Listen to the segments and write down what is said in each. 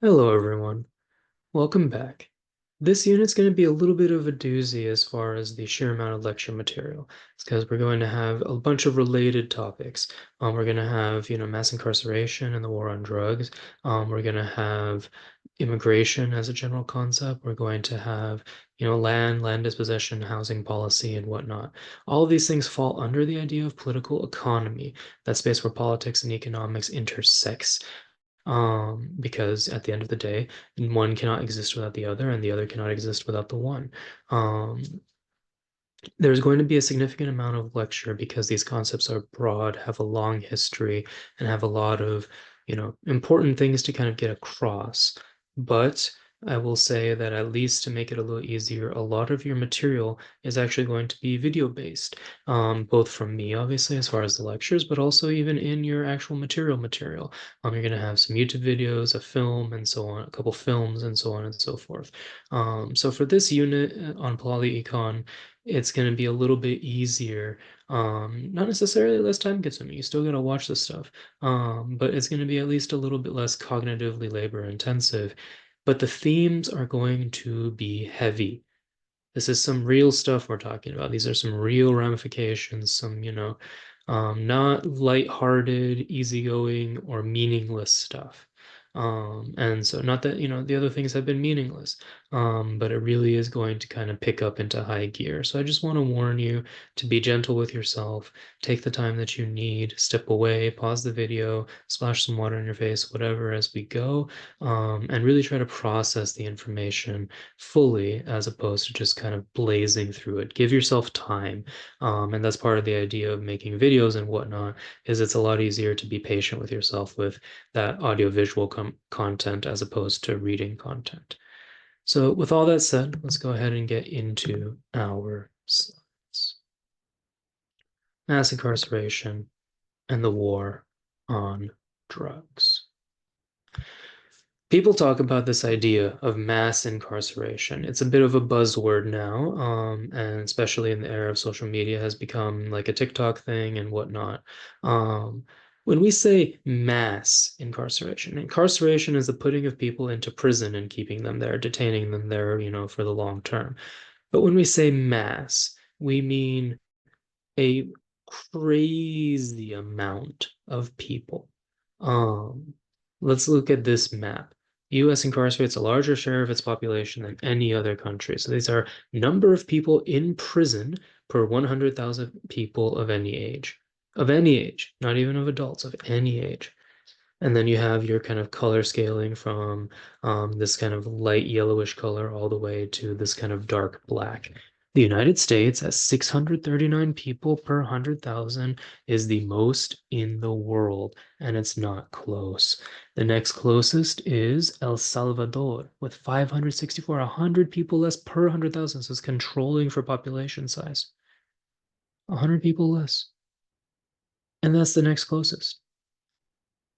Hello, everyone. Welcome back. This unit's going to be a little bit of a doozy as far as the sheer amount of lecture material. It's because we're going to have a bunch of related topics. We're going to have, mass incarceration and the war on drugs. We're going to have immigration as a general concept. We're going to have, land dispossession, housing policy, and whatnot. All of these things fall under the idea of political economy, that space where politics and economics intersects because at the end of the day, one cannot exist without the other, and the other cannot exist without the one. Um, there's going to be a significant amount of lecture because these concepts are broad, have a long history, and have a lot of, important things to kind of get across. But I will say that at least to make it a little easier, a lot of your material is actually going to be video based, both from me, obviously, as far as the lectures, but also even in your actual material. You're going to have some YouTube videos, a film, and so on, a couple films, and so on and so forth. So for this unit on Poly Econ, it's going to be a little bit easier. Not necessarily less time consuming. You still got to watch the stuff. But it's going to be at least a little bit less cognitively labor intensive. But the themes are going to be heavy. This is some real stuff we're talking about. These are some real ramifications, some, not lighthearted, easygoing, or meaningless stuff. And so not that, the other things have been meaningless, but it really is going to kind of pick up into high gear. So I just want to warn you to be gentle with yourself, take the time that you need, step away, pause the video, splash some water in your face, whatever as we go, and really try to process the information fully as opposed to just kind of blazing through it. Give yourself time. And that's part of the idea of making videos and whatnot, is it's a lot easier to be patient with yourself with that audiovisual content as opposed to reading content. So with all that said, let's go ahead and get into our slides. Mass incarceration and the war on drugs. People talk about this idea of mass incarceration. It's a bit of a buzzword now, and especially in the era of social media, has become like a TikTok thing and whatnot. When we say mass incarceration, incarceration is the putting of people into prison and keeping them there, detaining them there, for the long term. But when we say mass, we mean a crazy amount of people. Um, let's look at this map. US incarcerates a larger share of its population than any other country. So these are number of people in prison per 100,000 people of any age, not even of adults, of any age. And then you have your kind of color scaling from this kind of light yellowish color all the way to this kind of dark black. The United States, at 639 people per 100,000, is the most in the world, and it's not close. The next closest is El Salvador with 564, 100 people less per 100,000, so it's controlling for population size. 100 people less. And that's the next closest.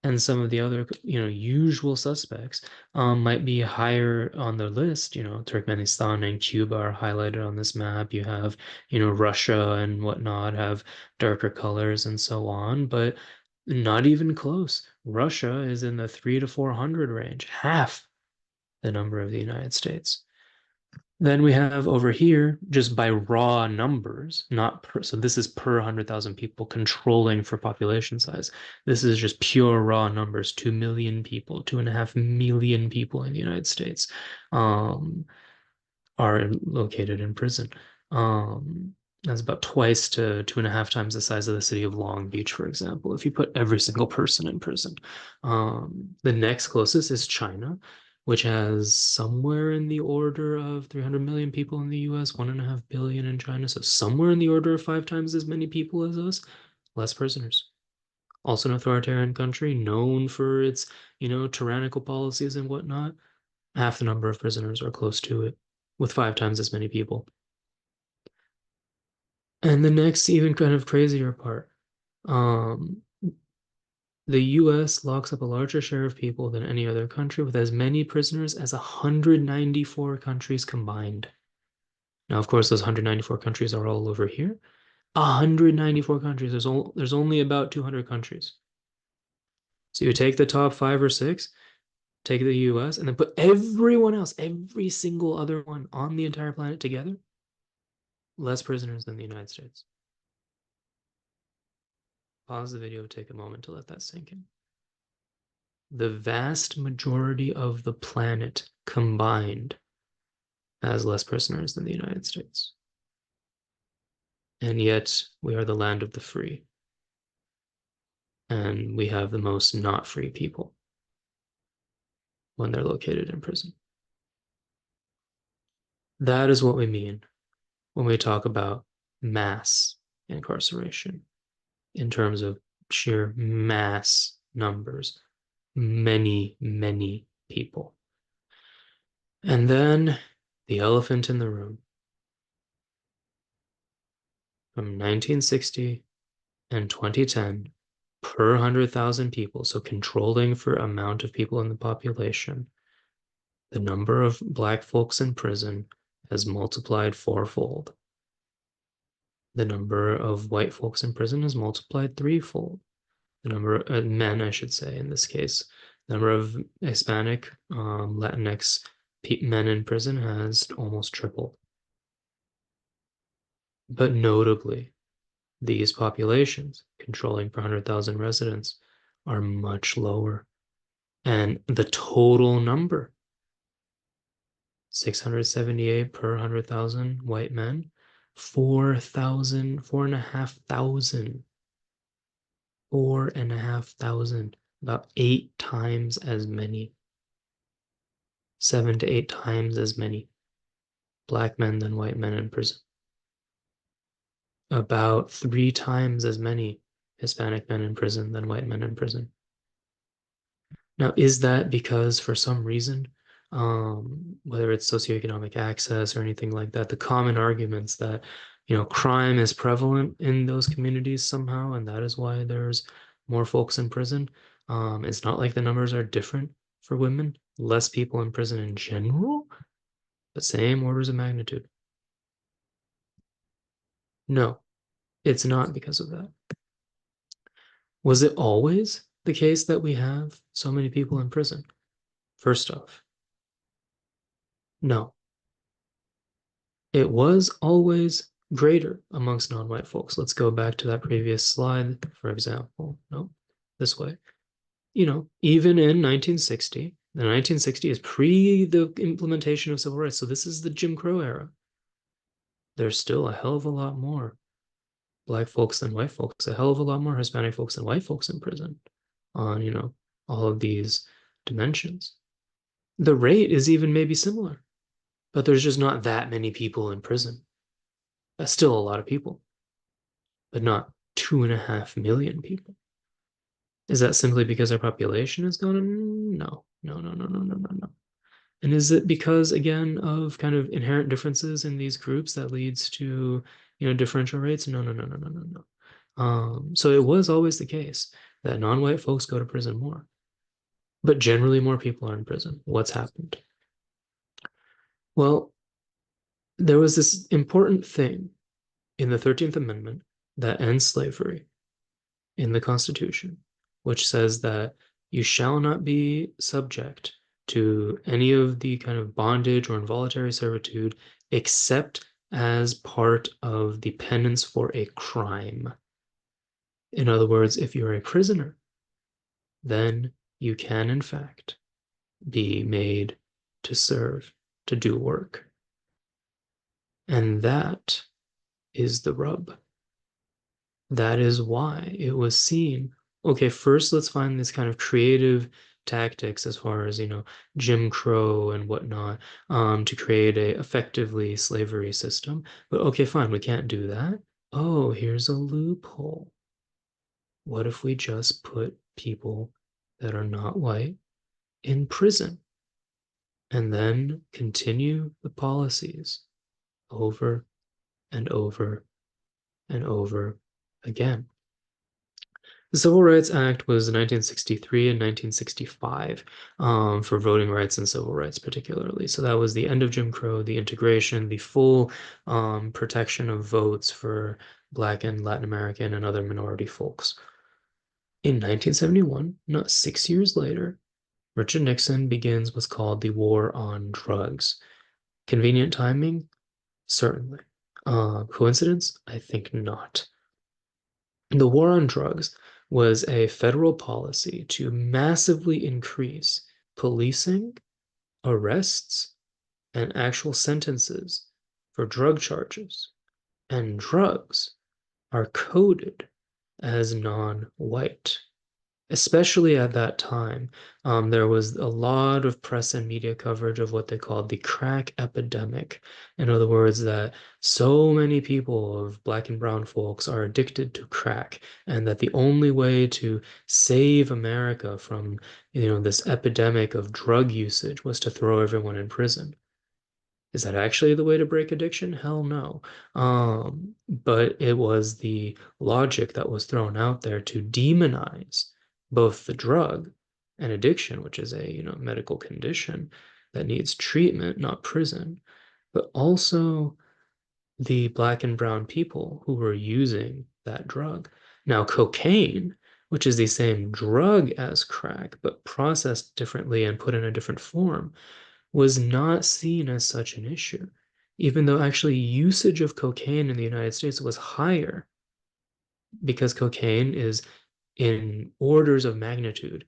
And some of the other, usual suspects might be higher on the list. Turkmenistan and Cuba are highlighted on this map. You have, Russia and whatnot have darker colors and so on, but not even close. Russia is in the 3 to 400 range, half the number of the United States. Then we have over here, just by raw numbers, not per, so this is per 100,000 people controlling for population size. This is just pure raw numbers, 2 million people, 2.5 million people in the United States are located in prison. That's about twice to 2.5 times the size of the city of Long Beach, for example, if you put every single person in prison. The next closest is China, which has somewhere in the order of 300 million people in the US, 1.5 billion in China. So somewhere in the order of 5 times as many people as us, less prisoners. Also an authoritarian country known for its, tyrannical policies and whatnot. Half the number of prisoners are close to it, with 5 times as many people. And the next even kind of crazier part, um, the US locks up a larger share of people than any other country with as many prisoners as 194 countries combined. Now, of course, those 194 countries are all over here. 194 countries. There's only about 200 countries. So you take the top 5 or 6, take the US, and then put everyone else, every single other one on the entire planet together, less prisoners than the United States. Pause the video, take a moment to let that sink in. The vast majority of the planet combined has less prisoners than the United States. And yet we are the land of the free. And we have the most not free people when they're located in prison. That is what we mean when we talk about mass incarceration in terms of sheer mass numbers, many, many people. And then the elephant in the room. From 1960 and 2010, per 100,000 people, so controlling for amount of people in the population, the number of Black folks in prison has multiplied fourfold. The number of white folks in prison has multiplied threefold. The number of men, I should say, in this case, the number of Hispanic, Latinx men in prison has almost tripled. But notably, these populations, controlling per 100,000 residents, are much lower. And the total number, 678 per 100,000 white men, 4,000, 4,500, 4,500, about 8 times as many, 7 to 8 times as many Black men than white men in prison. About 3 times as many Hispanic men in prison than white men in prison. Now, is that because for some reason, whether it's socioeconomic access or anything like that, the common arguments that, crime is prevalent in those communities somehow, and that is why there's more folks in prison? It's not like the numbers are different for women, less people in prison in general, but same orders of magnitude. No, it's not because of that. Was it always the case that we have so many people in prison? First off, no. It was always greater amongst non-white folks. Let's go back to that previous slide, for example. No, this way. Even in 1960, the 1960 is pre the implementation of civil rights. So this is the Jim Crow era. There's still a hell of a lot more Black folks than white folks, a hell of a lot more Hispanic folks than white folks in prison on, all of these dimensions. The rate is even maybe similar, but there's just not that many people in prison. That's still a lot of people, but not 2.5 million people. Is that simply because our population has gone? No. And is it because, again, of kind of inherent differences in these groups that leads to, differential rates? No. So it was always the case that non-white folks go to prison more, but generally more people are in prison. What's happened? Well, there was this important thing in the 13th Amendment that ends slavery in the Constitution, which says that you shall not be subject to any of the kind of bondage or involuntary servitude except as part of the penance for a crime. In other words, if you're a prisoner, then you can, in fact, be made to serve, to do work. And that is the rub. That is why it was seen, okay, first let's find this kind of creative tactics as far as, Jim Crow and whatnot, to create a effectively slavery system. But okay, fine, we can't do that. Oh, here's a loophole. What if we just put people that are not white in prison and then continue the policies over and over and over again? The Civil Rights Act was 1963 and 1965 for voting rights and civil rights particularly. So that was the end of Jim Crow, the integration, the full protection of votes for Black and Latin American and other minority folks. In 1971, not 6 years later, Richard Nixon begins what's called the War on Drugs. Convenient timing? Certainly. Coincidence? I think not. The War on Drugs was a federal policy to massively increase policing, arrests, and actual sentences for drug charges. And drugs are coded as non-white. Especially at that time, there was a lot of press and media coverage of what they called the crack epidemic. In other words, that so many people of black and brown folks are addicted to crack, and that the only way to save America from, this epidemic of drug usage was to throw everyone in prison. Is that actually the way to break addiction? Hell no. But it was the logic that was thrown out there to demonize both the drug and addiction, which is a, medical condition that needs treatment, not prison, but also the black and brown people who were using that drug. Now, cocaine, which is the same drug as crack, but processed differently and put in a different form, was not seen as such an issue, even though actually usage of cocaine in the United States was higher because cocaine is in orders of magnitude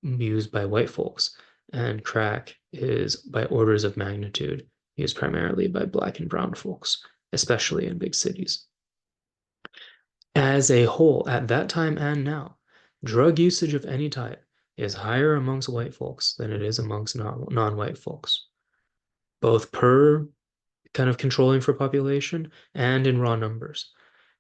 used by white folks, and crack is by orders of magnitude used primarily by black and brown folks, especially in big cities. As a whole, at that time and now, drug usage of any type is higher amongst white folks than it is amongst non-white folks, both per kind of controlling for population and in raw numbers.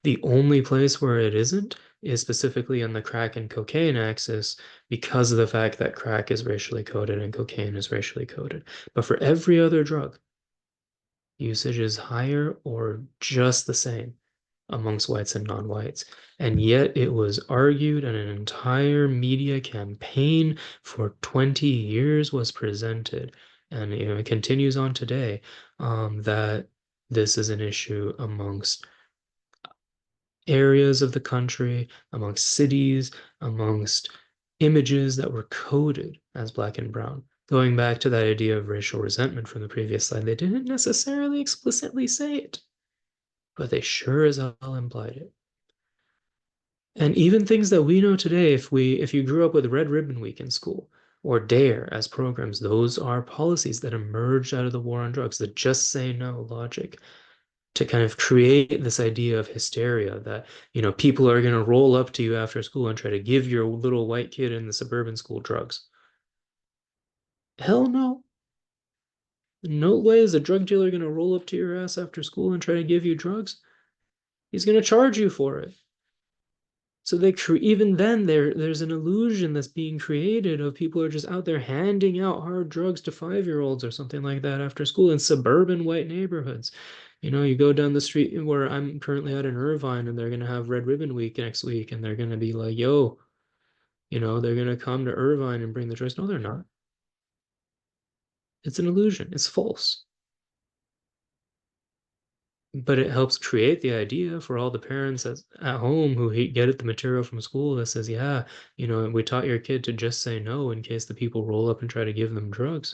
The only place where it isn't is specifically on the crack and cocaine axis because of the fact that crack is racially coded and cocaine is racially coded. But for every other drug, usage is higher or just the same amongst whites and non-whites. And yet it was argued, and an entire media campaign for 20 years was presented, and it continues on today, that this is an issue amongst areas of the country, amongst cities, amongst images that were coded as black and brown. Going back to that idea of racial resentment from the previous slide, they didn't necessarily explicitly say it, but they sure as hell implied it. And even things that we know today, if you grew up with Red Ribbon Week in school or DARE as programs, those are policies that emerged out of the war on drugs, the just say no logic, to kind of create this idea of hysteria that, people are going to roll up to you after school and try to give your little white kid in the suburban school drugs. Hell no. No way is a drug dealer going to roll up to your ass after school and try to give you drugs. He's going to charge you for it. So even then there's an illusion that's being created of people are just out there handing out hard drugs to 5-year-olds or something like that after school in suburban white neighborhoods. You go down the street where I'm currently at in Irvine, and they're gonna have Red Ribbon Week next week, and they're gonna be like, yo, they're gonna come to Irvine and bring the drugs. No, they're not. It's an illusion. It's false. But it helps create the idea for all the parents at home who get the material from school that says, yeah, we taught your kid to just say no in case the people roll up and try to give them drugs.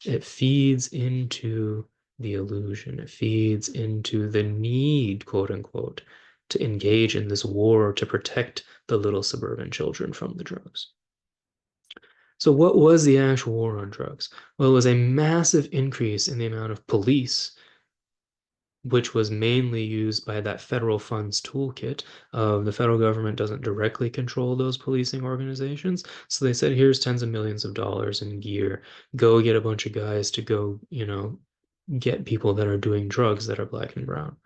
It feeds into the illusion. It feeds into the need, quote unquote, to engage in this war to protect the little suburban children from the drugs. So what was the actual war on drugs? Well, it was a massive increase in the amount of police, which was mainly used by that federal funds toolkit of the federal government doesn't directly control those policing organizations. So they said, here's tens of millions of dollars in gear. Go get a bunch of guys to go, get people that are doing drugs that are black and brown.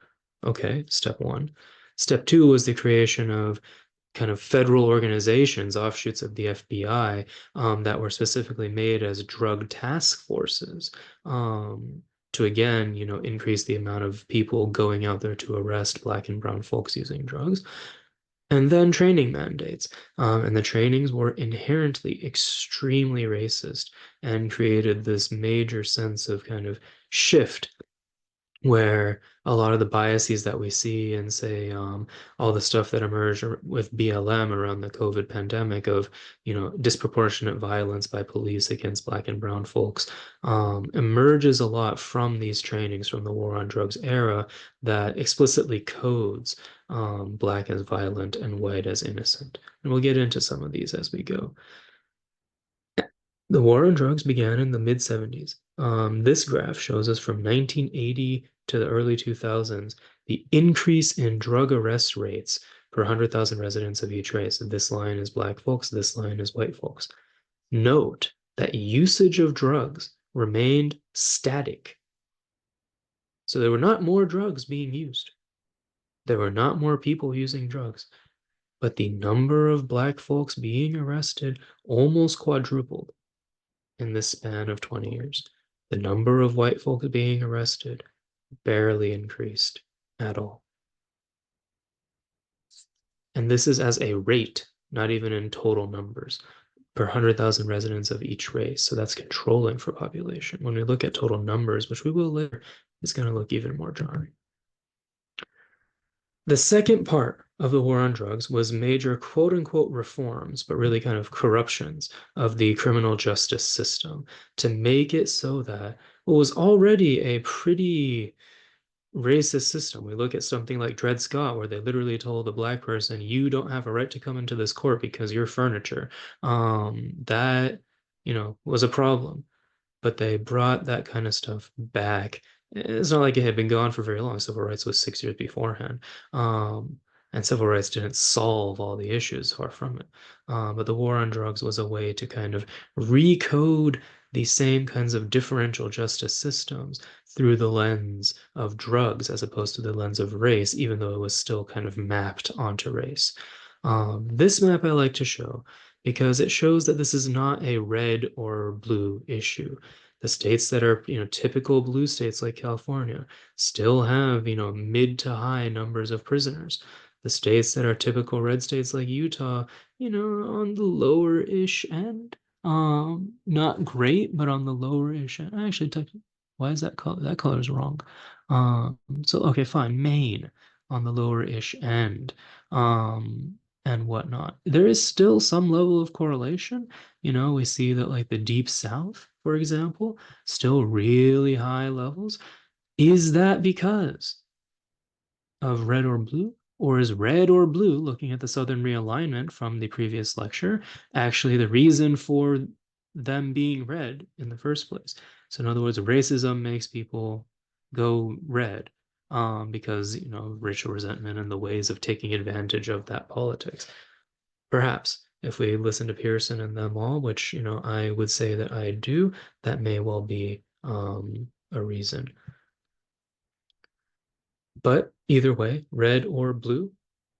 Okay, step one. Step two was the creation of kind of federal organizations, offshoots of the FBI, that were specifically made as drug task forces, to again, increase the amount of people going out there to arrest black and brown folks using drugs. And then training mandates. And the trainings were inherently extremely racist and created this major sense of kind of shift where a lot of the biases that we see in, say, all the stuff that emerged with BLM around the COVID pandemic of, disproportionate violence by police against Black and brown folks, emerges a lot from these trainings from the war on drugs era that explicitly codes Black as violent and white as innocent. And we'll get into some of these as we go. The war on drugs began in the mid-70s. This graph shows us from 1980 to the early 2000s, the increase in drug arrest rates per 100,000 residents of each race. This line is Black folks, this line is white folks. Note that usage of drugs remained static. So there were not more drugs being used. There were not more people using drugs, but the number of Black folks being arrested almost quadrupled in this span of 20 years. The number of white folks being arrested barely increased at all. And this is as a rate, not even in total numbers, per 100,000 residents of each race. So that's controlling for population. When we look at total numbers, which we will later, it's going to look even more jarring. The second part of the war on drugs was major quote-unquote reforms, but really kind of corruptions of the criminal justice system to make it so that what was already a pretty racist system. We look at something like Dred Scott, where they literally told a Black person, you don't have a right to come into this court because you're furniture. That, was a problem. But they brought that kind of stuff back. It's not like it had been gone for very long. Civil rights was 6 years beforehand. And civil rights didn't solve all the issues, far from it. But the war on drugs was a way to kind of recode the same kinds of differential justice systems through the lens of drugs as opposed to the lens of race, even though it was still kind of mapped onto race. This map I like to show because it shows that this is not a red or blue issue. The states that are, typical blue states like California still have, mid to high numbers of prisoners. The states that are typical red states like Utah, on the lower-ish end. Not great, but on the lower-ish end. I actually typed, why is that color? That color is wrong. So okay, fine. Maine on the lower-ish end. And whatnot. There is still some level of correlation. We see that like the Deep South, for example, still really high levels. Is that because of red or blue? Or is red or blue, looking at the Southern realignment from the previous lecture, actually the reason for them being red in the first place? So in other words, racism makes people go red because, racial resentment and the ways of taking advantage of that politics. Perhaps if we listen to Pearson and them all, which, I would say that I do, that may well be a reason. But either way, red or blue,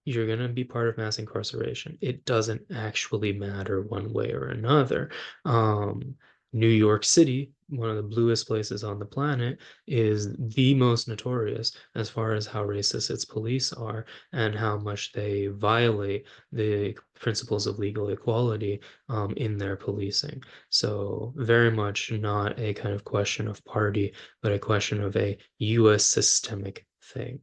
you're going to be part of mass incarceration. It doesn't actually matter one way or another. New York City, one of the bluest places on the planet, is the most notorious as far as how racist its police are and how much they violate the principles of legal equality in their policing. So very much not a kind of question of party, but a question of a U.S. systemic thing.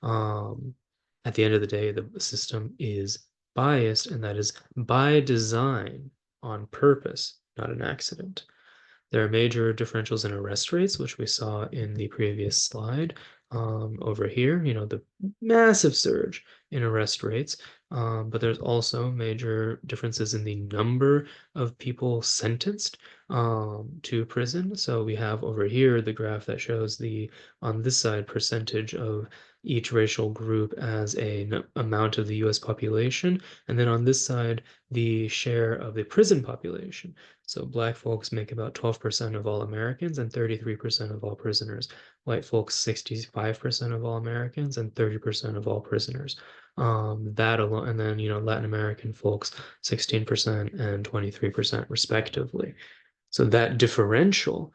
At the end of the day, the system is biased, and that is by design, on purpose, not an accident. There are major differentials in arrest rates, which we saw in the previous slide. Over here, the massive surge in arrest rates, but there's also major differences in the number of people sentenced to prison. So we have over here the graph that shows on this side, percentage of each racial group as an amount of the US population, and then on this side, the share of the prison population. So Black folks make about 12% of all Americans and 33% of all prisoners. White folks, 65% of all Americans and 30% of all prisoners. That alone, and then, Latin American folks, 16% and 23% respectively. So that differential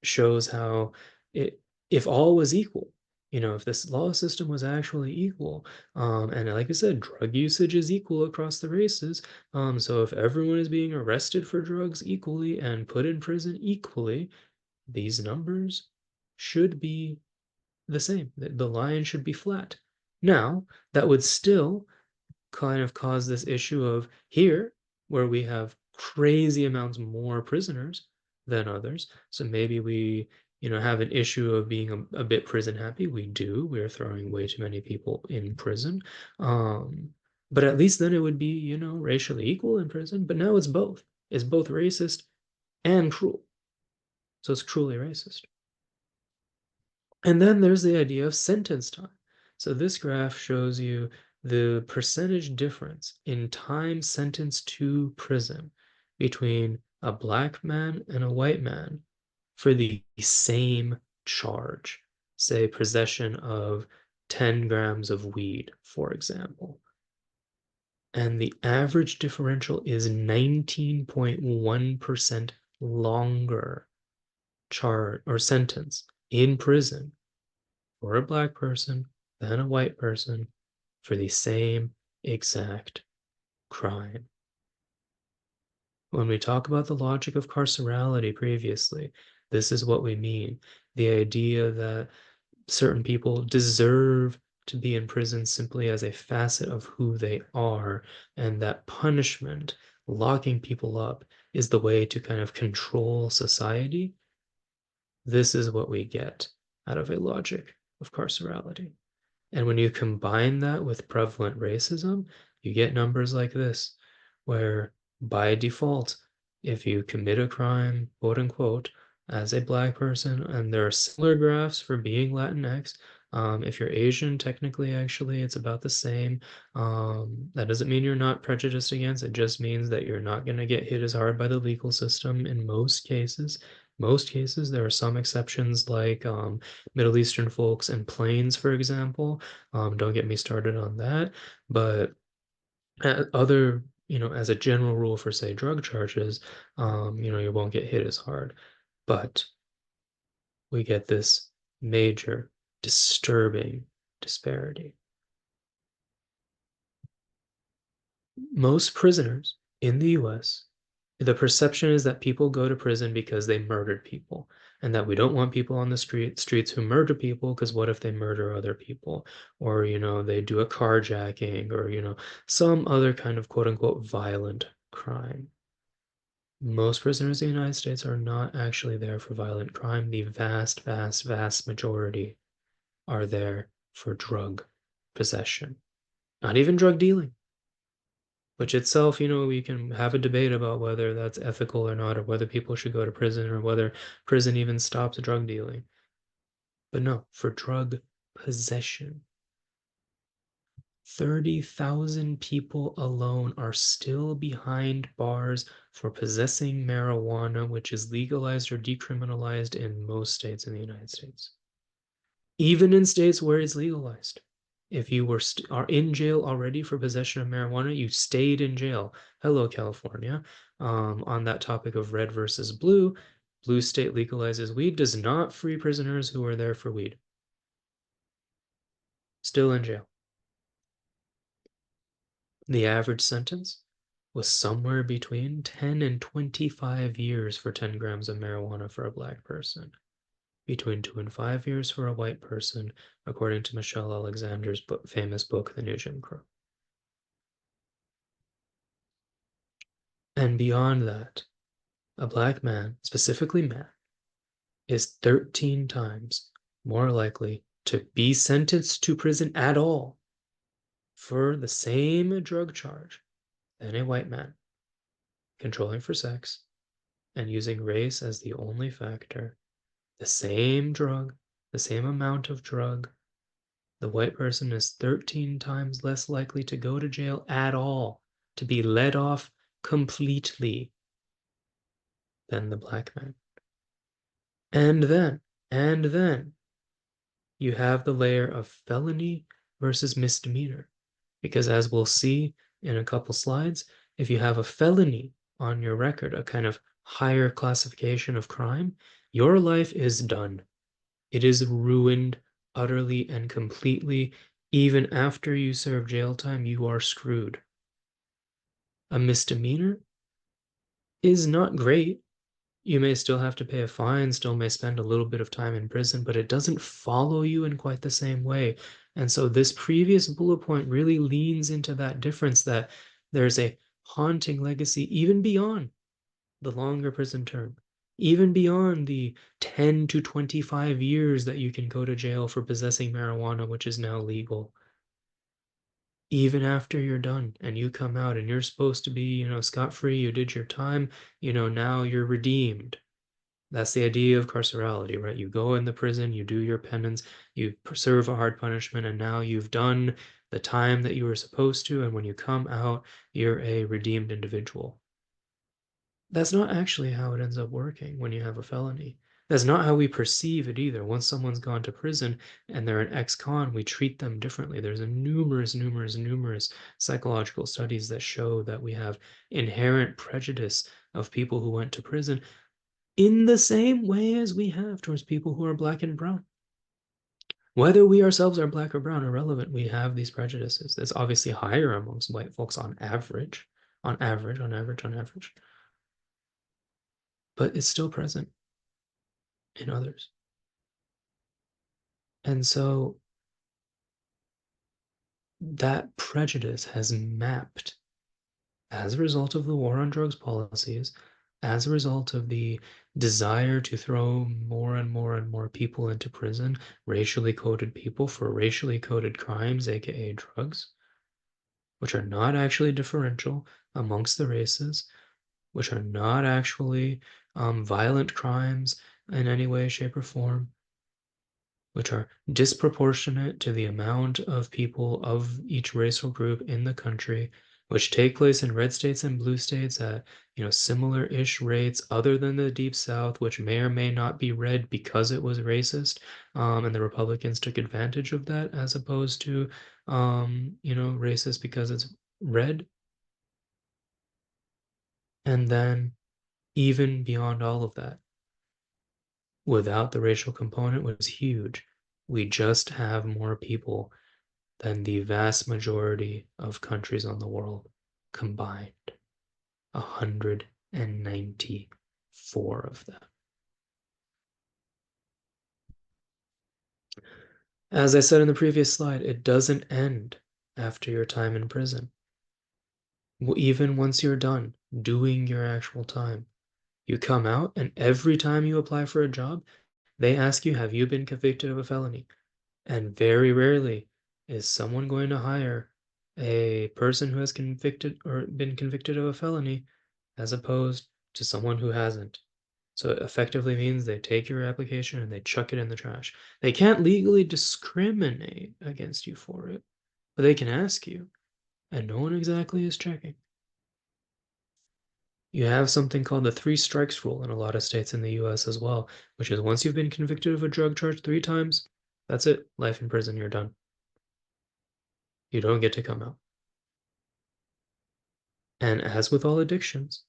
shows how if all was equal, if this law system was actually equal, and like I said, drug usage is equal across the races, so if everyone is being arrested for drugs equally and put in prison equally, these numbers should be the same. The line should be flat. Now, that would still kind of cause this issue of here, where we have crazy amounts more prisoners than others. So maybe we, have an issue of being a bit prison happy. We do. We're throwing way too many people in prison. But at least then it would be, racially equal in prison. But now it's both. It's both racist and cruel. So it's cruelly racist. And then there's the idea of sentence time. So this graph shows you the percentage difference in time sentenced to prison between a black man and a white man for the same charge, say possession of 10 grams of weed, for example. And the average differential is 19.1% longer charge or sentence in prison for a black person than a white person for the same exact crime. When we talk about the logic of carcerality previously, this is what we mean. The idea that certain people deserve to be in prison simply as a facet of who they are, and that punishment, locking people up, is the way to kind of control society. This is what we get out of a logic of carcerality. And when you combine that with prevalent racism, you get numbers like this, where by default, if you commit a crime, quote unquote, as a black person, and there are similar graphs for being Latinx, if you're Asian, technically, actually, it's about the same. That doesn't mean you're not prejudiced against, it just means that you're not going to get hit as hard by the legal system in most cases. Most cases, there are some exceptions like Middle Eastern folks and plains, for example. Don't get me started on that. But other, as a general rule for, say, drug charges, you won't get hit as hard. But we get this major, disturbing disparity. Most prisoners in the US, the perception is that people go to prison because they murdered people, and that we don't want people on the streets who murder people, because what if they murder other people? Or, they do a carjacking, or, some other kind of quote unquote violent crime. Most prisoners in the United States are not actually there for violent crime. The vast, vast, vast majority are there for drug possession, not even drug dealing. Which itself, we can have a debate about whether that's ethical or not, or whether people should go to prison, or whether prison even stops drug dealing. But no, for drug possession. 30,000 people alone are still behind bars for possessing marijuana, which is legalized or decriminalized in most states in the United States. Even in states where it's legalized. If you are in jail already for possession of marijuana, you stayed in jail. Hello, California. On that topic of red versus blue, blue state legalizes weed, does not free prisoners who are there for weed. Still in jail. The average sentence was somewhere between 10 and 25 years for 10 grams of marijuana for a black person. Between 2 and 5 years for a white person, according to Michelle Alexander's famous book, The New Jim Crow. And beyond that, a black man, specifically man, is 13 times more likely to be sentenced to prison at all for the same drug charge than a white man, controlling for sex and using race as the only factor. The same drug, the same amount of drug, the white person is 13 times less likely to go to jail at all, to be let off completely, than the black man. And then, you have the layer of felony versus misdemeanor. Because as we'll see in a couple slides, if you have a felony on your record, a kind of higher classification of crime, your life is done. It is ruined utterly and completely. Even after you serve jail time, you are screwed. A misdemeanor is not great. You may still have to pay a fine, still may spend a little bit of time in prison, but it doesn't follow you in quite the same way. And so this previous bullet point really leans into that difference, that there's a haunting legacy even beyond the longer prison term, even beyond the 10 to 25 years that you can go to jail for possessing marijuana, which is now legal. Even after you're done and you come out and you're supposed to be, scot-free, you did your time, now you're redeemed. That's the idea of carcerality, right? You go in the prison, you do your penance, you serve a hard punishment, and now you've done the time that you were supposed to, and when you come out, you're a redeemed individual. That's not actually how it ends up working when you have a felony. That's not how we perceive it either. Once someone's gone to prison and they're an ex-con, we treat them differently. There's numerous psychological studies that show that we have inherent prejudice of people who went to prison in the same way as we have towards people who are black and brown. Whether we ourselves are black or brown, irrelevant, we have these prejudices. It's obviously higher amongst white folks on average, but it's still present in others. And so that prejudice has mapped, as a result of the war on drugs policies, as a result of the desire to throw more and more people into prison, racially coded people for racially coded crimes, aka drugs, which are not actually differential amongst the races, which are not actually violent crimes in any way, shape, or form, which are disproportionate to the amount of people of each racial group in the country, which take place in red states and blue states at similar-ish rates, other than the Deep South, which may or may not be red because it was racist, and the Republicans took advantage of that, as opposed to racist because it's red. And then even beyond all of that, without the racial component, was huge. We just have more people than the vast majority of countries on the world combined. 194 of them. As I said in the previous slide, it doesn't end after your time in prison. Even once you're done doing your actual time, you come out, and every time you apply for a job, they ask you, have you been convicted of a felony? And very rarely is someone going to hire a person who has convicted or been convicted of a felony as opposed to someone who hasn't. So it effectively means they take your application and they chuck it in the trash. They can't legally discriminate against you for it, but they can ask you, and no one exactly is checking. You have something called the 3 strikes rule in a lot of states in the US as well, which is once you've been convicted of a drug charge 3 times, that's it. Life in prison, you're done. You don't get to come out. And as with all addictions,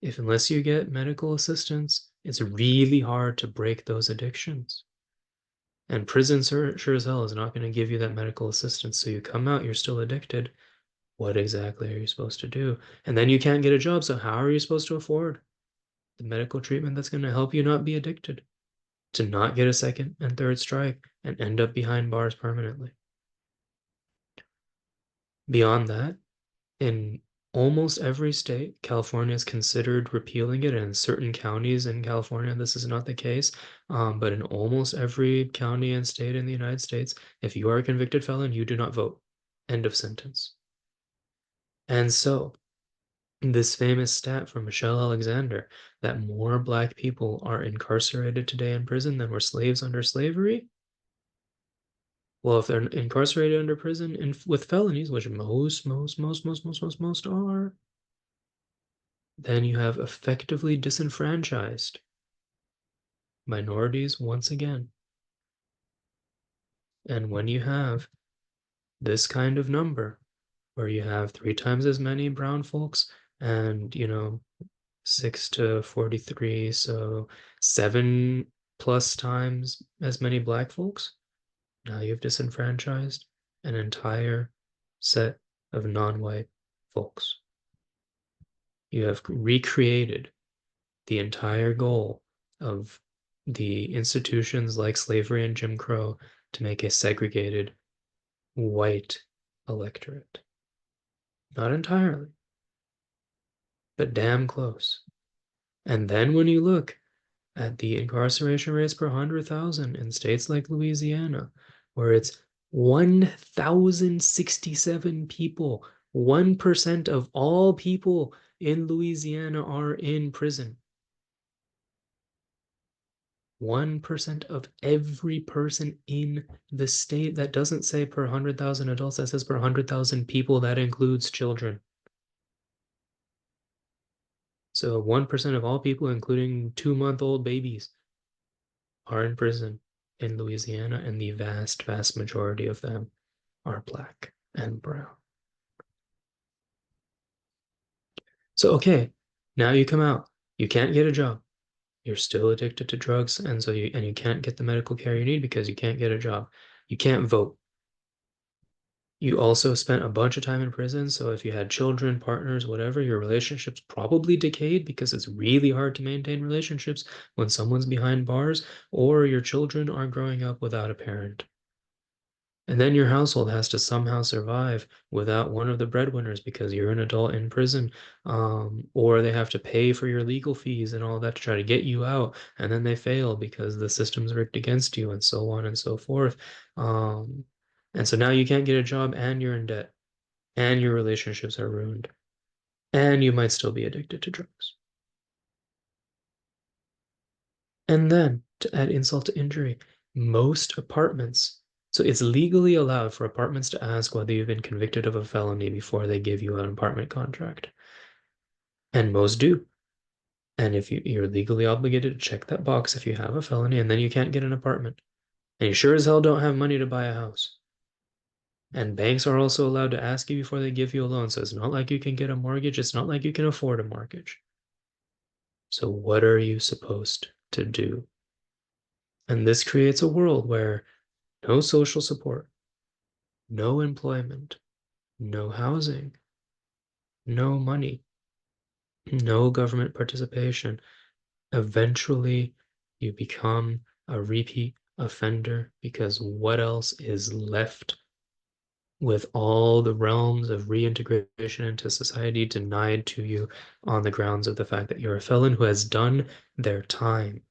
unless you get medical assistance, it's really hard to break those addictions. And prison sure as hell is not going to give you that medical assistance. So you come out, you're still addicted. What exactly are you supposed to do? And then you can't get a job. So how are you supposed to afford the medical treatment that's going to help you not be addicted? To not get a second and third strike and end up behind bars permanently. Beyond that, in almost every state, California has considered repealing it, and in certain counties in California, this is not the case. But in almost every county and state in the United States, if you are a convicted felon, you do not vote. End of sentence. And so, this famous stat from Michelle Alexander, that more Black people are incarcerated today in prison than were slaves under slavery. Well, if they're incarcerated under prison with felonies, which most are, then you have effectively disenfranchised minorities once again. And when you have this kind of number, where you have 3 times as many brown folks and, 6 to 43, so 7 plus times as many Black folks, now you've disenfranchised an entire set of non-white folks. You have recreated the entire goal of the institutions like slavery and Jim Crow to make a segregated white electorate. Not entirely, but damn close. And then when you look at the incarceration rates per 100,000 in states like Louisiana, where it's 1,067 people, 1% of all people in Louisiana are in prison. 1% of every person in the state. That doesn't say per 100,000 adults, that says per 100,000 people. That includes children. So 1% of all people, including 2-month-old babies, are in prison in Louisiana, and the vast, vast majority of them are Black and brown. So, okay, now you come out. You can't get a job. You're still addicted to drugs, and you can't get the medical care you need because you can't get a job. You can't vote. You also spent a bunch of time in prison, so if you had children, partners, whatever, your relationships probably decayed because it's really hard to maintain relationships when someone's behind bars, or your children are growing up without a parent. And then your household has to somehow survive without one of the breadwinners because you're an adult in prison, or they have to pay for your legal fees and all that to try to get you out, and then they fail because the system's rigged against you, and so on and so forth. And so now you can't get a job, and you're in debt, and your relationships are ruined, and you might still be addicted to drugs. And then, to add insult to injury, most apartments, so it's legally allowed for apartments to ask whether you've been convicted of a felony before they give you an apartment contract. And most do. And if you're legally obligated to check that box if you have a felony, and then you can't get an apartment. And you sure as hell don't have money to buy a house. And banks are also allowed to ask you before they give you a loan. So it's not like you can get a mortgage. It's not like you can afford a mortgage. So what are you supposed to do? And this creates a world where no social support, no employment, no housing, no money, no government participation. Eventually, you become a repeat offender because what else is left with all the realms of reintegration into society denied to you on the grounds of the fact that you're a felon who has done their time?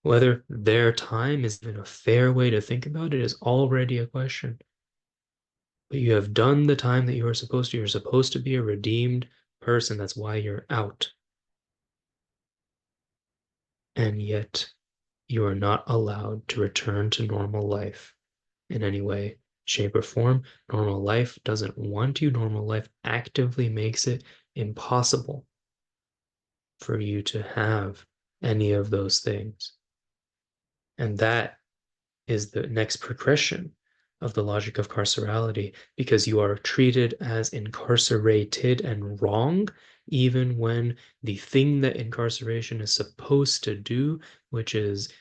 Whether their time is even a fair way to think about it is already a question. But you have done the time that you are supposed to. You're supposed to be a redeemed person. That's why you're out. And yet you are not allowed to return to normal life in any way, shape, or form. Normal life doesn't want you. Normal life actively makes it impossible for you to have any of those things. And that is the next progression of the logic of carcerality, because you are treated as incarcerated and wrong, even when the thing that incarceration is supposed to do, which is,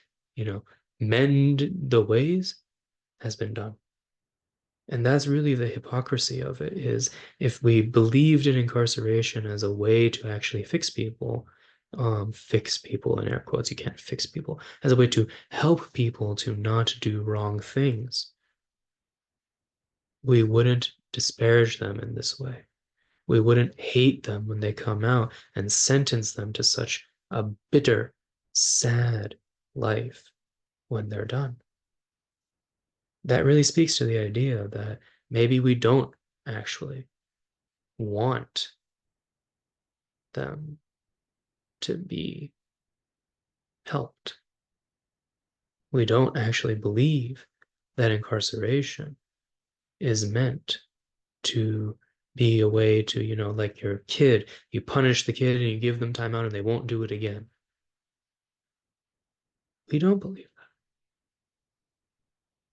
mend the ways, has been done. And that's really the hypocrisy of it, is if we believed in incarceration as a way to actually fix people in air quotes, you can't fix people, as a way to help people to not do wrong things, we wouldn't disparage them in this way. We wouldn't hate them when they come out and sentence them to such a bitter, sad life when they're done. That really speaks to the idea that maybe we don't actually want them to be helped. We don't actually believe that incarceration is meant to be a way to, like your kid, you punish the kid and you give them time out and they won't do it again. We don't believe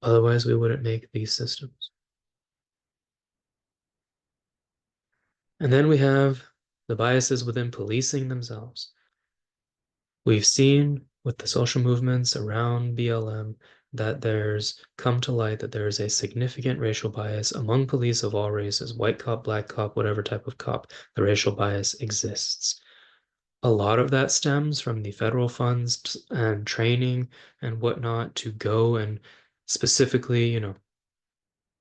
that. Otherwise, we wouldn't make these systems. And then we have the biases within policing themselves. We've seen with the social movements around BLM that there's come to light that there is a significant racial bias among police of all races, white cop, black cop, whatever type of cop, the racial bias exists. A lot of that stems from the federal funds and training and whatnot to go and specifically,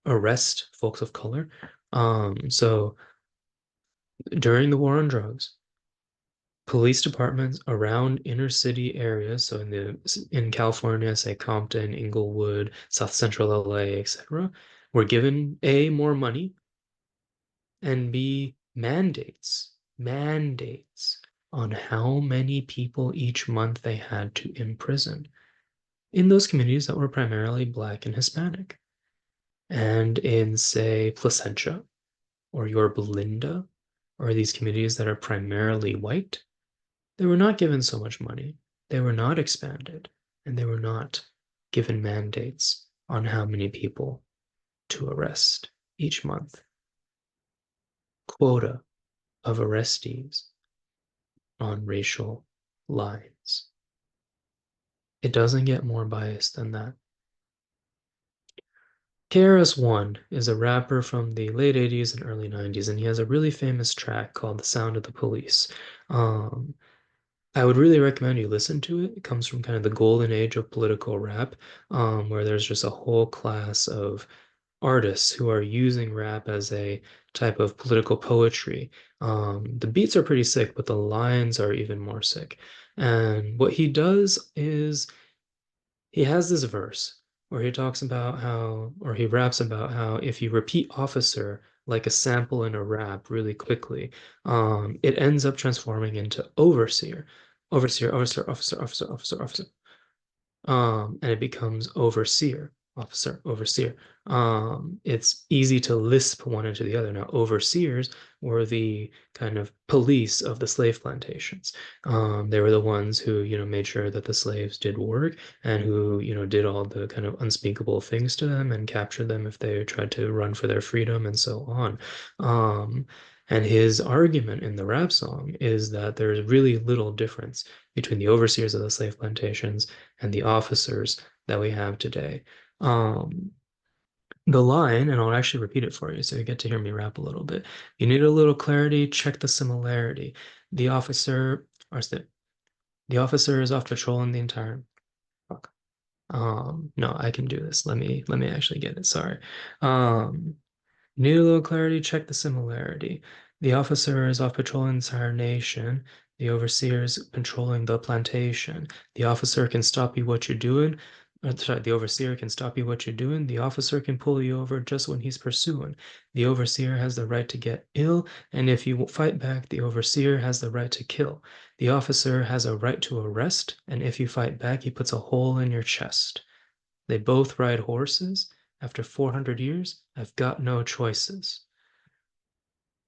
arrest folks of color. So during the war on drugs, police departments around inner city areas, so in California, say Compton, Inglewood, South Central LA, etc., were given A, more money, and B, mandates on how many people each month they had to imprison in those communities that were primarily Black and Hispanic. And in, say, Placentia or Yorba Linda, or these communities that are primarily white, they were not given so much money, they were not expanded, and they were not given mandates on how many people to arrest each month. Quota of arrestees on racial lines. It doesn't get more biased than that. KRS-One is a rapper from the late 80s and early 90s, and he has a really famous track called The Sound of the Police. I would really recommend you listen to it. It comes from kind of the golden age of political rap, where there's just a whole class of artists who are using rap as a type of political poetry. The beats are pretty sick, but the lines are even more sick. And what he does is he has this verse where he talks about how, or he raps about how if you repeat officer like a sample in a rap really quickly, it ends up transforming into overseer, overseer, officer, officer, officer, officer, officer. And it becomes overseer, officer, overseer. It's easy to lisp one into the other. Now, overseers were the kind of police of the slave plantations. They were the ones who, made sure that the slaves did work and who, did all the kind of unspeakable things to them and captured them if they tried to run for their freedom and so on. And his argument in the rap song is that there's really little difference between the overseers of the slave plantations and the officers that we have today. The line, and I'll actually repeat it for you so you get to hear me rap a little bit. You need a little clarity, check the similarity. The officer, or the officer is off patrolling the entire. Fuck. No, I can do this. Let me actually get it. Sorry. Need a little clarity, check the similarity. The officer is off patrolling the entire nation. The overseer is patrolling the plantation. The officer can stop you what you're doing. Sorry, the overseer can stop you what you're doing. The officer can pull you over just when he's pursuing. The overseer has the right to get ill, and if you fight back, the overseer has the right to kill. The officer has a right to arrest, and if you fight back, he puts a hole in your chest. They both ride horses. After 400 years, I've got no choices.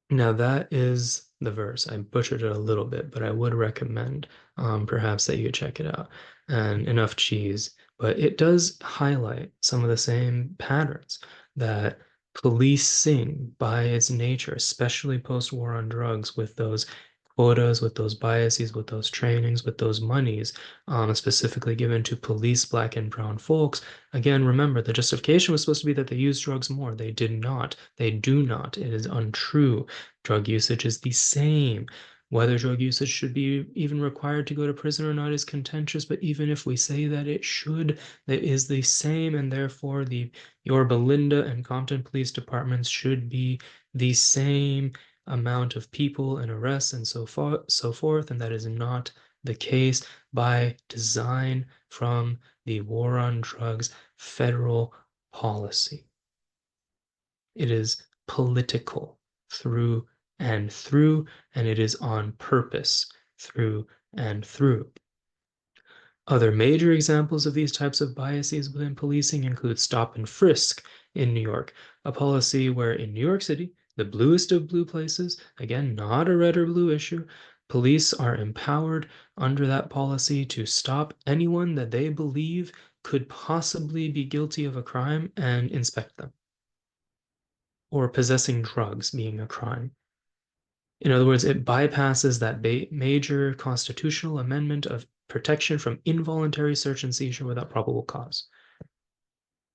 Now that is the verse. I butchered it a little bit, but I would recommend perhaps that you check it out. And enough cheese, but it does highlight some of the same patterns that police sing by its nature, especially post-war on drugs, with those quotas, with those biases, with those trainings, with those monies, specifically given to police, Black and brown folks. Again, remember, the justification was supposed to be that they use drugs more. They did not. They do not. It is untrue. Drug usage is the same. Whether drug usage should be even required to go to prison or not is contentious, but even if we say that it should, that is the same, and therefore the Yorba Linda and Compton police departments should be the same amount of people and arrests and so forth, and that is not the case by design from the war on drugs federal policy. It is political through, and it is on purpose through and through. Other major examples of these types of biases within policing include stop and frisk in New York, a policy where in New York City, the bluest of blue places, again, not a red or blue issue, police are empowered under that policy to stop anyone that they believe could possibly be guilty of a crime and inspect them, or possessing drugs being a crime. In other words, it bypasses that major constitutional amendment of protection from involuntary search and seizure without probable cause.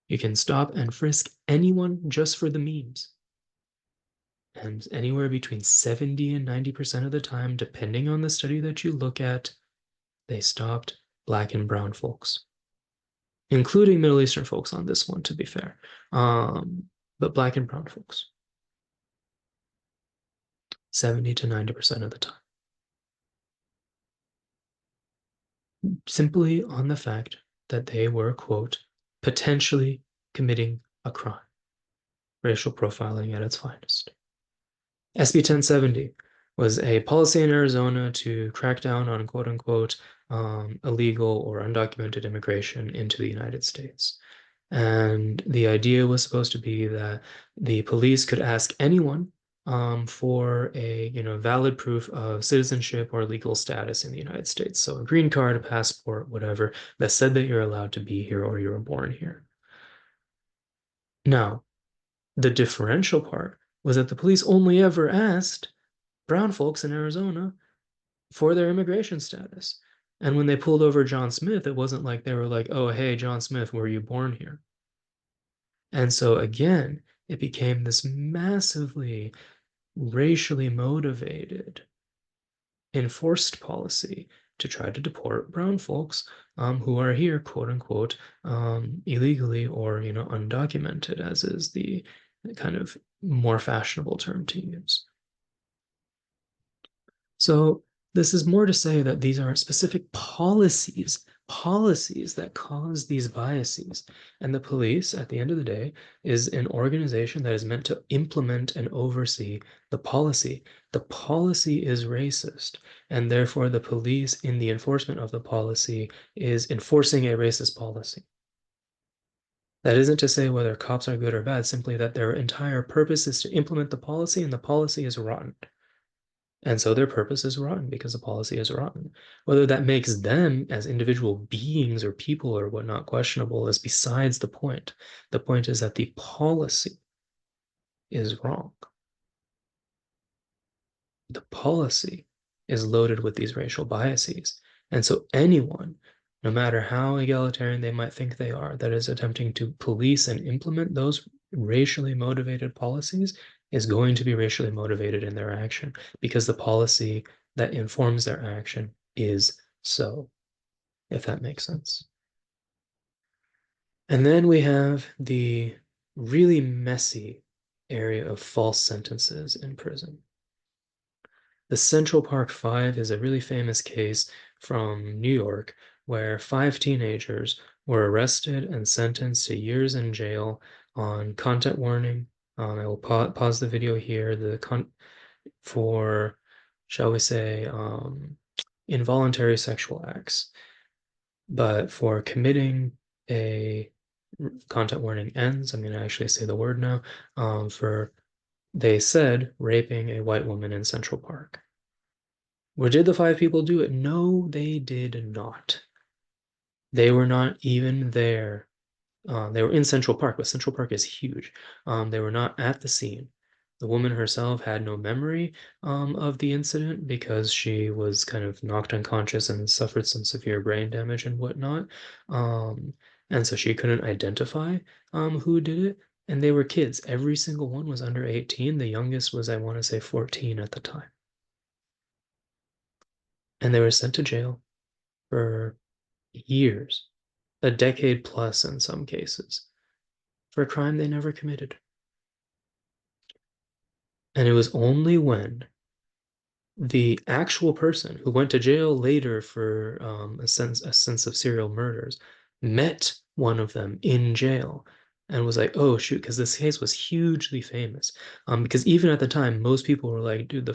You can stop and frisk anyone just for the memes. And anywhere between 70 and 90% of the time, depending on the study that you look at, they stopped Black and brown folks, including Middle Eastern folks on this one, to be fair. But Black and brown folks, 70 to 90% of the time. Simply on the fact that they were, quote, potentially committing a crime. Racial profiling at its finest. SB 1070 was a policy in Arizona to crack down on quote unquote illegal or undocumented immigration into the United States. And the idea was supposed to be that the police could ask anyone for a valid proof of citizenship or legal status in the United States. So a green card, a passport, whatever, that said that you're allowed to be here or you were born here. Now, the differential part was that the police only ever asked brown folks in Arizona for their immigration status. And when they pulled over John Smith, it wasn't like they were like, oh, hey, John Smith, were you born here? And so again, it became this massively racially motivated enforced policy to try to deport brown folks who are here, quote unquote, illegally or undocumented, as is the kind of more fashionable term to use. So this is more to say that these are specific policies that cause these biases. And the police, at the end of the day, is an organization that is meant to implement and oversee the policy. The policy is racist, and therefore the police, in the enforcement of the policy, is enforcing a racist policy. That isn't to say whether cops are good or bad, simply that their entire purpose is to implement the policy, and the policy is rotten. And so their purpose is rotten because the policy is rotten. Whether that makes them as individual beings or people or whatnot questionable is besides the point. The point is that the policy is wrong. The policy is loaded with these racial biases. And so anyone, no matter how egalitarian they might think they are, that is attempting to police and implement those racially motivated policies is going to be racially motivated in their action because the policy that informs their action is so, if that makes sense. And then we have the really messy area of false sentences in prison. The Central Park Five is a really famous case from New York where 5 teenagers were arrested and sentenced to years in jail on content warning. I will pause the video here. For, shall we say, involuntary sexual acts, but for committing a content warning ends. I'm going to actually say the word now. They said raping a white woman in Central Park. Well, did the 5 people do it? No, they did not. They were not even there. They were in Central Park, but Central Park is huge. They were not at the scene. The woman herself had no memory of the incident because she was kind of knocked unconscious and suffered some severe brain damage and whatnot. And so she couldn't identify who did it. And they were kids. Every single one was under 18. The youngest was, I want to say, 14 at the time. And they were sent to jail for years, a decade plus in some cases, for a crime they never committed. And it was only when the actual person who went to jail later for a sense of serial murders met one of them in jail and was like, oh shoot, because this case was hugely famous. Because even at the time, most people were like, dude,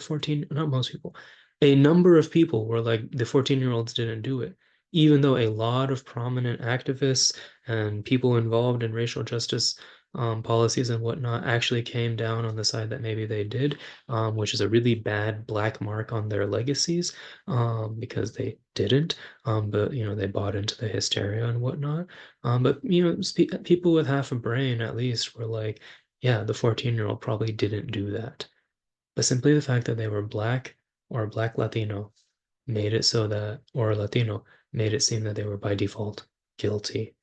not most people, a number of people were like, the 14-year-olds didn't do it, even though a lot of prominent activists and people involved in racial justice policies and whatnot actually came down on the side that maybe they did, which is a really bad black mark on their legacies because they didn't, but they bought into the hysteria and whatnot. But people with half a brain at least were like, yeah, the 14-year-old probably didn't do that. But simply the fact that they were black or black Latino made it so that, or Latino, made it seem that they were by default guilty.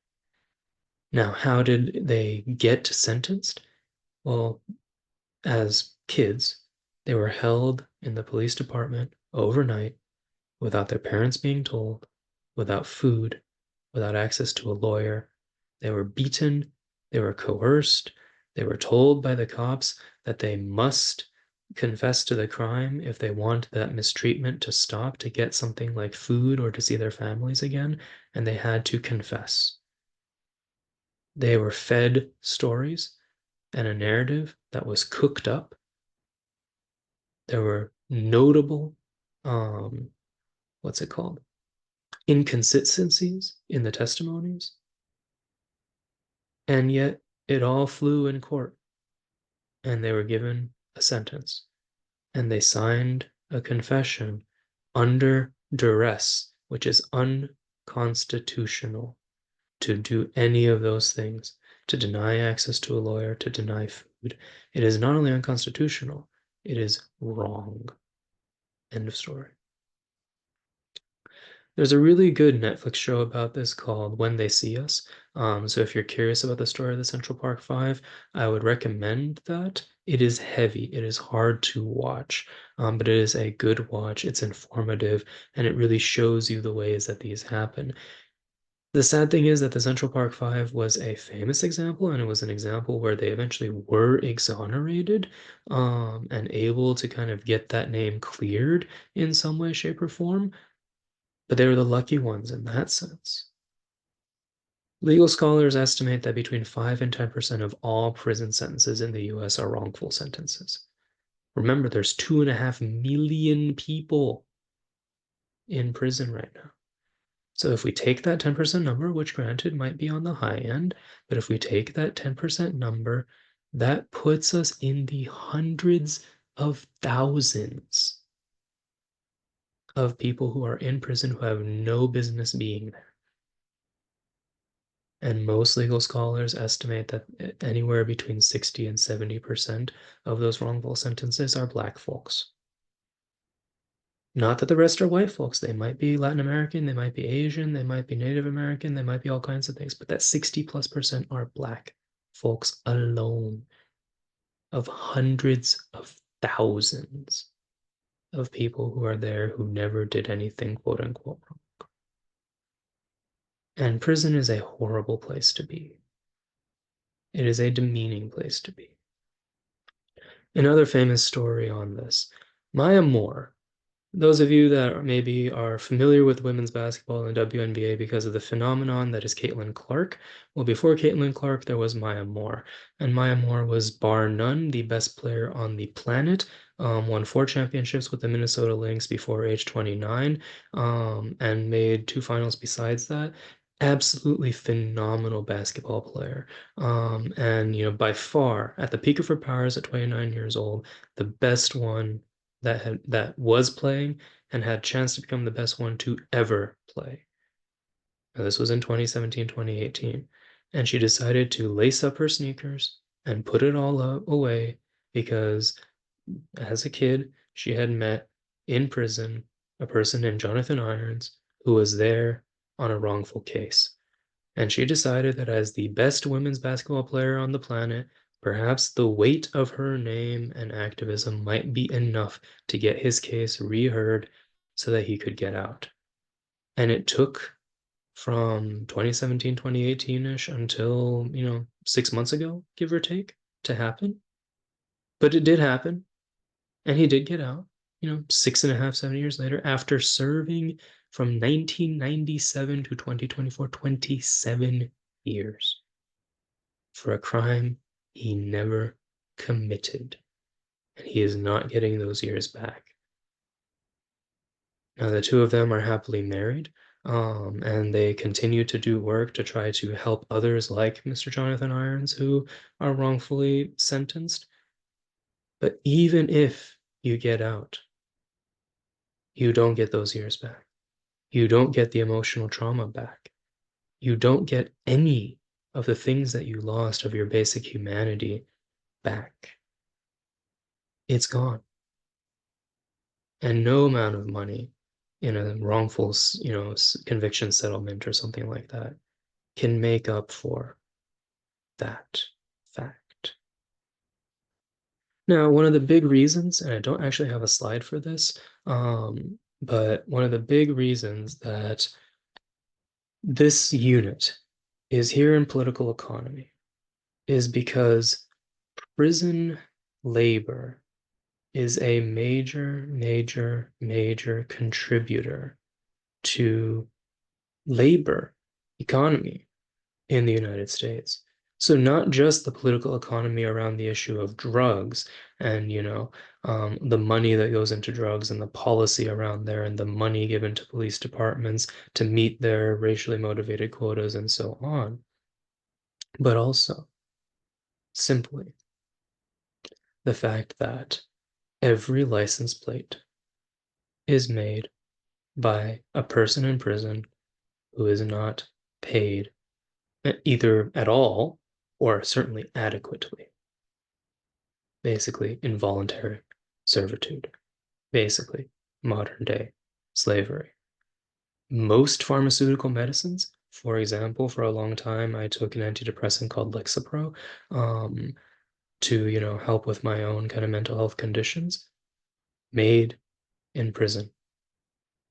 Now, how did they get sentenced? Well, as kids. They were held in the police department overnight without their parents being told, without food, without access to a lawyer. They were beaten, they were coerced, they were told by the cops that they must confess to the crime if they want that mistreatment to stop, to get something like food or to see their families again, and they had to confess. They were fed stories and a narrative that was cooked up. There were notable, what's it called? Inconsistencies in the testimonies. And yet it all flew in court. And they were given a sentence. And they signed a confession under duress, which is unconstitutional to do any of those things, to deny access to a lawyer, to deny food. It is not only unconstitutional, it is wrong. End of story. There's a really good Netflix show about this called When They See Us. So if you're curious about the story of the Central Park Five, I would recommend that. It is heavy. It is hard to watch, but it is a good watch. It's informative, and it really shows you the ways that these happen. The sad thing is that the Central Park Five was a famous example, and it was an example where they eventually were exonerated, and able to kind of get that name cleared in some way, shape, or form. But they were the lucky ones in that sense. Legal scholars estimate that between 5 and 10% of all prison sentences in the US are wrongful sentences. Remember, there's 2.5 million people in prison right now. So if we take that 10% number, which granted might be on the high end, but if we take that 10% number, that puts us in the hundreds of thousands of people who are in prison who have no business being there. And most legal scholars estimate that anywhere between 60 and 70% of those wrongful sentences are Black folks. Not that the rest are white folks. They might be Latin American, they might be Asian, they might be Native American, they might be all kinds of things, but that 60+% are Black folks alone, of hundreds of thousands of people who are there who never did anything quote unquote wrong. And prison is a horrible place to be. It is a demeaning place to be. Another famous story on this, Maya Moore. Those of you that maybe are familiar with women's basketball and WNBA because of the phenomenon that is Caitlin Clark. Well, before Caitlin Clark, there was Maya Moore. And Maya Moore was bar none the best player on the planet. Won 4 championships with the Minnesota Lynx before age 29, and made 2 finals besides that. Absolutely phenomenal basketball player. And, by far, at the peak of her powers at 29 years old, the best one that was playing and had a chance to become the best one to ever play. Now, this was in 2017, 2018. And she decided to lace up her sneakers and put it all away because as a kid, she had met in prison a person named Jonathan Irons who was there on a wrongful case. And she decided that as the best women's basketball player on the planet, perhaps the weight of her name and activism might be enough to get his case reheard so that he could get out. And it took from 2017, 2018-ish until, 6 months ago, give or take, to happen. But it did happen, and he did get out, 6.5, 7 years later, after serving from 1997 to 2024, 27 years for a crime he never committed. And he is not getting those years back. Now, the two of them are happily married, and they continue to do work to try to help others like Mr. Jonathan Irons who are wrongfully sentenced. But even if you get out, you don't get those years back. You don't get the emotional trauma back. You don't get any of the things that you lost of your basic humanity back. It's gone. And no amount of money in a wrongful, conviction settlement or something like that can make up for that fact. Now, one of the big reasons, and I don't actually have a slide for this, but one of the big reasons that this unit is here in political economy is because prison labor is a major, major, major contributor to labor economy in the United States. So not just the political economy around the issue of drugs and, the money that goes into drugs and the policy around there and the money given to police departments to meet their racially motivated quotas and so on, but also simply the fact that every license plate is made by a person in prison who is not paid either at all or certainly adequately. Basically, involuntary servitude. Basically, modern day slavery. Most pharmaceutical medicines, for example, for a long time, I took an antidepressant called Lexapro to, help with my own kind of mental health conditions, made in prison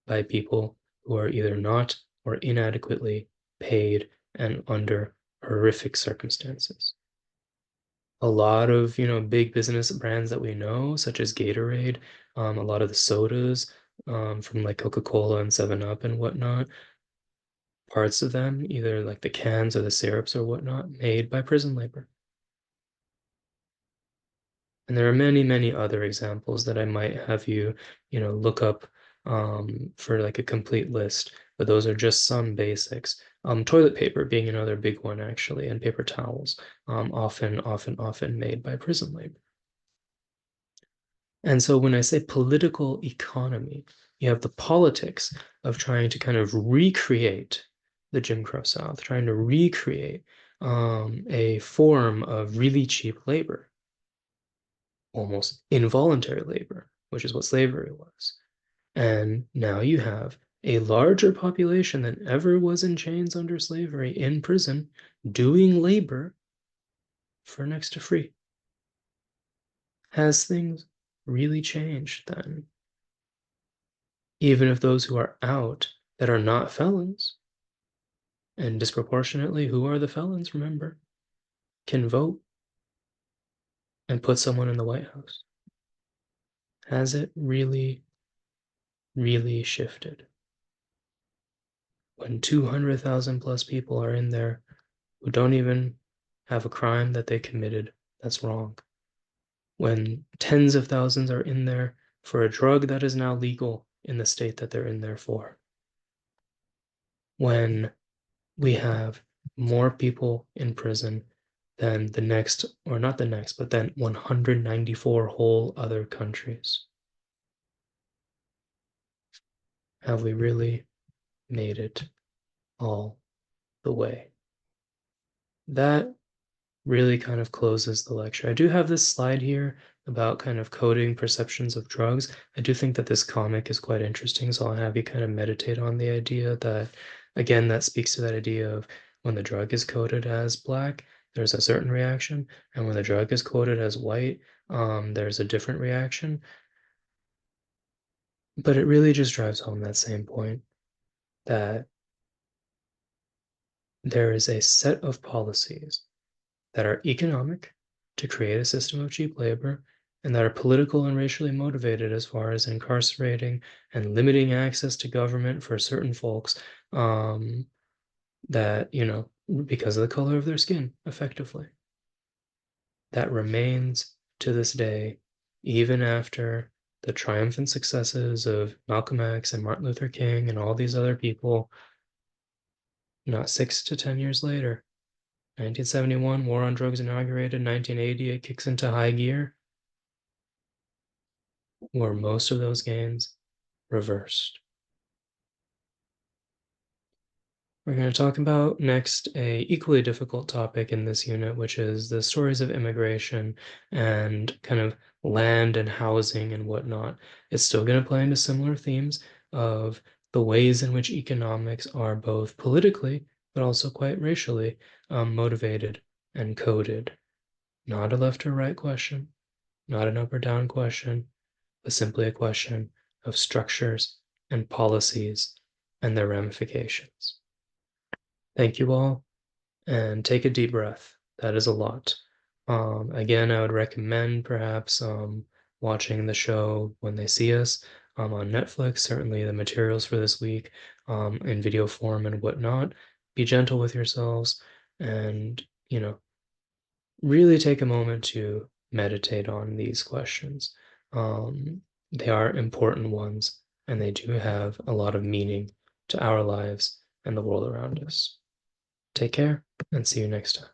by people who are either not or inadequately paid and under horrific circumstances. A lot of, big business brands that we know, such as Gatorade, a lot of the sodas from like Coca-Cola and 7-Up and whatnot, parts of them, either like the cans or the syrups or whatnot, made by prison labor. And there are many, many other examples that I might have you, look up for like a complete list, but those are just some basics. Toilet paper being another big one, actually, and paper towels, often made by prison labor. And so when I say political economy, you have the politics of trying to kind of recreate the Jim Crow South, trying to recreate a form of really cheap labor, almost involuntary labor, which is what slavery was. And now you have a larger population than ever was in chains under slavery in prison doing labor for next to free. Has things really changed then? Even if those who are out that are not felons, and disproportionately who are the felons, remember, can vote and put someone in the White House. Has it really, really shifted? When 200,000 plus people are in there who don't even have a crime that they committed that's wrong. When tens of thousands are in there for a drug that is now legal in the state that they're in there for. When we have more people in prison than the next, or not the next, but then 194 whole other countries. Have we really made it all the way? That really kind of closes the lecture. I do have this slide here about kind of coding perceptions of drugs. I do think that this comic is quite interesting, so I'll have you kind of meditate on the idea that, again, that speaks to that idea of when the drug is coded as black, there's a certain reaction, and when the drug is coded as white, there's a different reaction. But it really just drives home that same point that there is a set of policies that are economic to create a system of cheap labor and that are political and racially motivated as far as incarcerating and limiting access to government for certain folks that, because of the color of their skin, effectively. That remains to this day, even after the triumphant successes of Malcolm X and Martin Luther King and all these other people, not 6 to 10 years later. 1971, war on drugs inaugurated. 1980, it kicks into high gear, where most of those gains reversed. We're going to talk about next a equally difficult topic in this unit, which is the stories of immigration and kind of land and housing and whatnot. It's still going to play into similar themes of the ways in which economics are both politically, but also quite racially motivated and coded. Not a left or right question, not an up or down question, but simply a question of structures and policies and their ramifications. Thank you all, and take a deep breath. That is a lot. Again, I would recommend perhaps watching the show when they see us on Netflix. Certainly the materials for this week in video form and whatnot. Be gentle with yourselves and, really take a moment to meditate on these questions. They are important ones, and they do have a lot of meaning to our lives and the world around us. Take care, and see you next time.